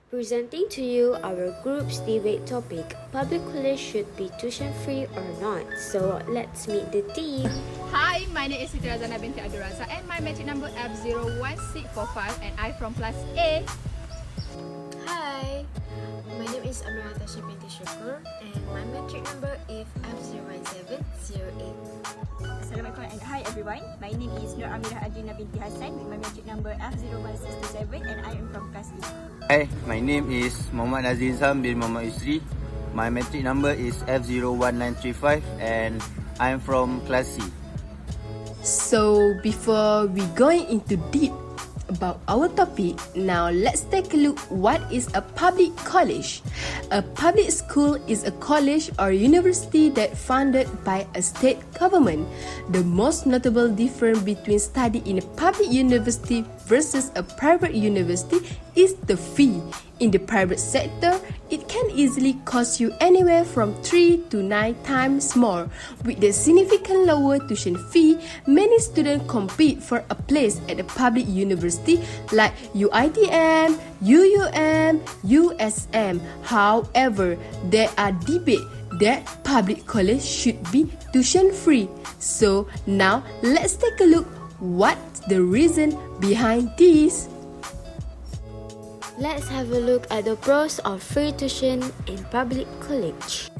Presenting to you our group's debate topic, public college should be tuition free or not. So let's meet the team. Hi, my name is Siti Razanah binti Adlina and my metric number F01645 and I'm from class A. Hi, my name is Amirah Natasha binti Syukur and my metric number is F01708. Assalamualaikum and hi everyone. My name is Amirah Adlina binti Hassan with my metric number F01667 and I am from class A. Hi, my name is Muhammad Nazhir bin Muhammad Idzham. My metric number is F01935 and I am from class C. So before we going into deep about our topic, now let's take a look what is a public college. A public school is a college or university that funded by a state government. The most notable difference between study in a public university versus a private university is the fee. In the private sector, it can easily cost you anywhere from 3 to 9 times more. With the significant lower tuition fee, many students compete for a place at a public university like Idzham, USM. However, there are debates that public college should be tuition free. So now let's take a look what's the reason behind this. Let's have a look at the pros of free tuition in public college.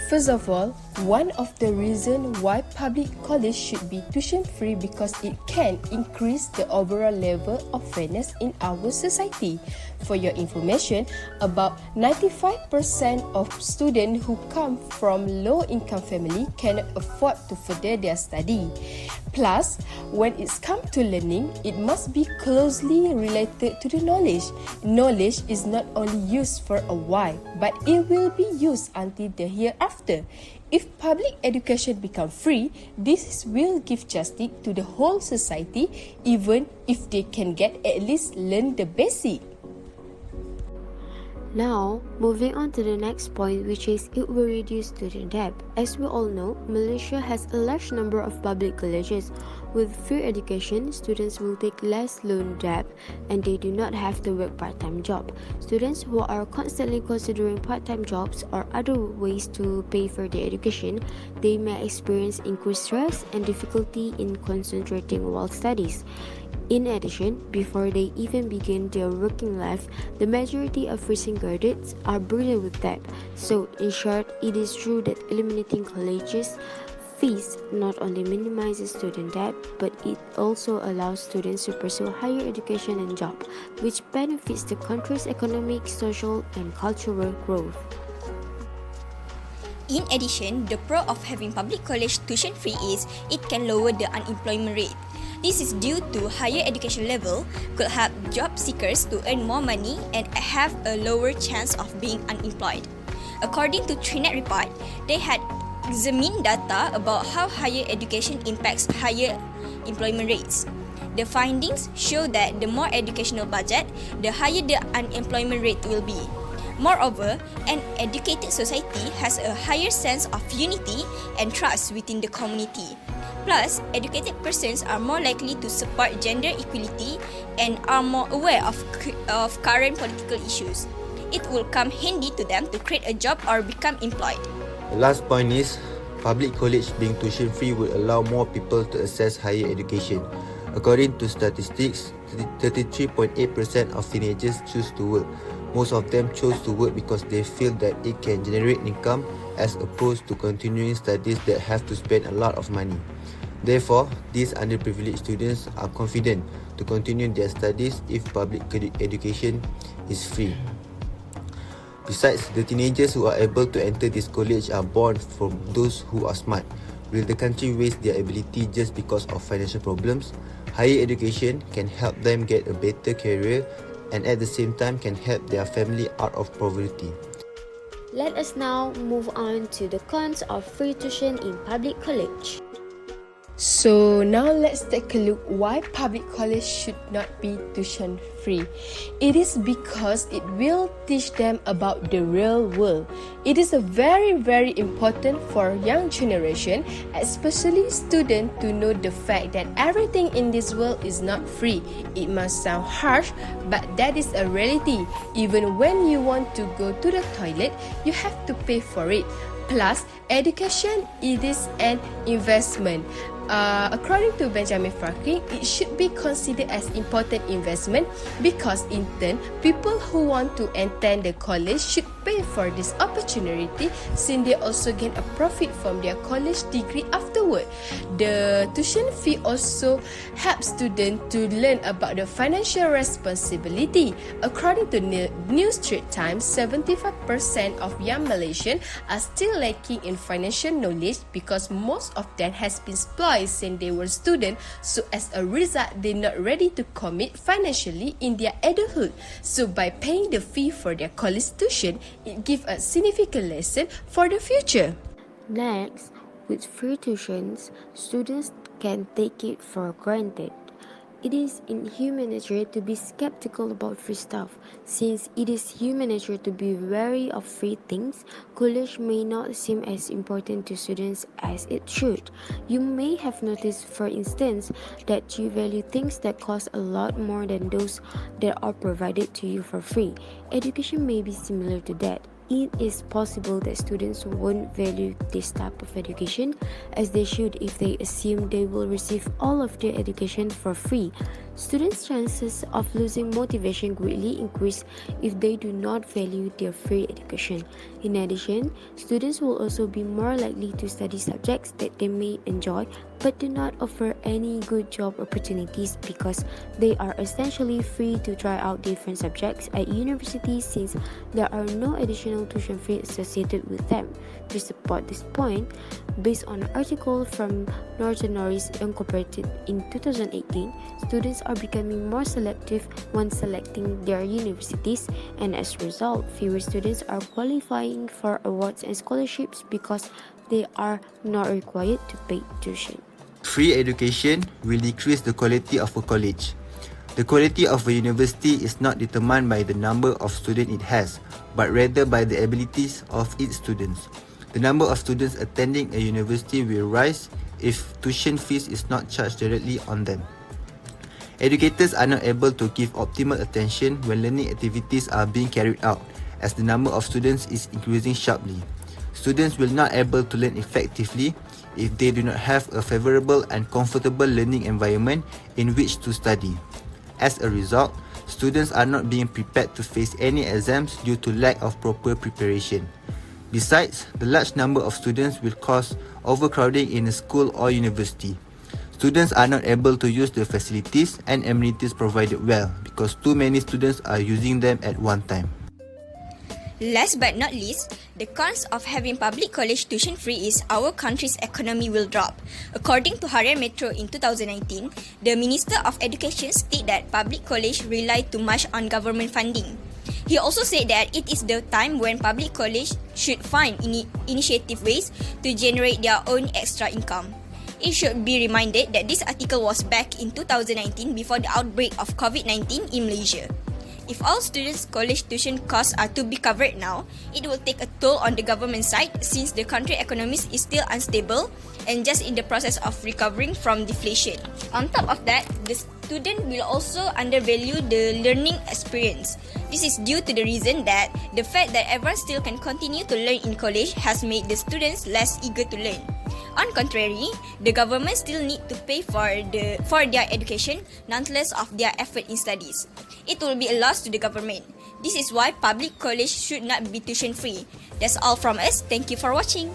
First of all, one of the reasons why public college should be tuition free because it can increase the overall level of fairness in our society. For your information, about 95% of students who come from low-income family cannot afford to further their study. Plus, when it's come to learning, it must be closely related to the knowledge. Knowledge is not only used for a while, but it will be used until the hereafter. If public education becomes free, this will give justice to the whole society, even if they can get at least learn the basic. Now, moving on to the next point, which is it will reduce student debt. As we all know, Malaysia has a large number of public colleges. With free education, students will take less loan debt and they do not have to work part-time job. Students who are constantly considering part-time jobs or other ways to pay for their education, they may experience increased stress and difficulty in concentrating while studies. In addition, before they even begin their working life, the majority of recent graduates are burdened with debt. So, in short, it is true that eliminating colleges fees not only minimizes student debt, but it also allows students to pursue higher education and job, which benefits the country's economic, social, and cultural growth. In addition, the pro of having public college tuition free is it can lower the unemployment rate. This is due to higher education level could help job seekers to earn more money and have a lower chance of being unemployed. According to Trinet report, they had examined data about how higher education impacts higher employment rates. The findings show that the more educational budget, the higher the unemployment rate will be. Moreover, an educated society has a higher sense of unity and trust within the community. Plus, educated persons are more likely to support gender equality and are more aware of current political issues. It will come handy to them to create a job or become employed. The last point is, public college being tuition free will allow more people to access higher education. According to statistics, 33.8% of teenagers choose to work. Most of them chose to work because they feel that it can generate income as opposed to continuing studies that have to spend a lot of money. Therefore, these underprivileged students are confident to continue their studies if public education is free. Besides, the teenagers who are able to enter this college are born from those who are smart. Will the country waste their ability just because of financial problems? Higher education can help them get a better career and at the same time can help their family out of poverty. Let us now move on to the cons of free tuition in public college. So now let's take a look why public college should not be tuition free. It is because it will teach them about the real world. It is a very important for young generation, especially students, to know the fact that everything in this world is not free. It must sound harsh, but that is a reality. Even when you want to go to the toilet, you have to pay for it. Plus, education is an investment. According to Benjamin Franklin, it should be considered as important investment because in turn, people who want to attend the college should pay for this opportunity since they also gain a profit from their college degree afterward. The tuition fee also helps students to learn about the financial responsibility. According to New Straits Times, 75% of young Malaysians are still lacking in financial knowledge because most of them has been spoiled since they were students, so as a result, they're not ready to commit financially in their adulthood. So by paying the fee for their college tuition, it gives a significant lesson for the future. Next, with free tuitions, students can take it for granted. It is in human nature to be skeptical about free stuff. Since it is human nature to be wary of free things, college may not seem as important to students as it should. You may have noticed, for instance, that you value things that cost a lot more than those that are provided to you for free. Education may be similar to that. It is possible that students won't value this type of education as they should if they assume they will receive all of their education for free. Students' chances of losing motivation greatly increase if they do not value their free education. In addition, students will also be more likely to study subjects that they may enjoy but do not offer any good job opportunities because they are essentially free to try out different subjects at universities since there are no additional tuition fee associated with them. To support this point, based on an article from Northern Incorporated in 2018, students are becoming more selective when selecting their universities, and as a result, fewer students are qualifying for awards and scholarships because they are not required to pay tuition. Free education will decrease the quality of a college. The quality of a university is not determined by the number of students it has, but rather by the abilities of its students. The number of students attending a university will rise if tuition fees is not charged directly on them. Educators are not able to give optimal attention when learning activities are being carried out, as the number of students is increasing sharply. Students will not able to learn effectively if they do not have a favorable and comfortable learning environment in which to study. As a result, students are not being prepared to face any exams due to lack of proper preparation. Besides, the large number of students will cause overcrowding in a school or university. Students are not able to use the facilities and amenities provided well because too many students are using them at one time. Last but not least, the cons of having public college tuition free is our country's economy will drop. According to Harian Metro in 2019, the Minister of Education stated that public college rely too much on government funding. He also said that it is the time when public college should find initiative ways to generate their own extra income. It should be reminded that this article was back in 2019 before the outbreak of COVID-19 in Malaysia. If all students' college tuition costs are to be covered now, it will take a toll on the government side since the country economy is still unstable and just in the process of recovering from deflation. On top of that, the student will also undervalue the learning experience. This is due to the reason that the fact that everyone still can continue to learn in college has made the students less eager to learn. On contrary, the government still need to pay for their education nonetheless of their effort in studies. It will be a loss to the government. This is why public college should not be tuition free. That's all from us. Thank you for watching.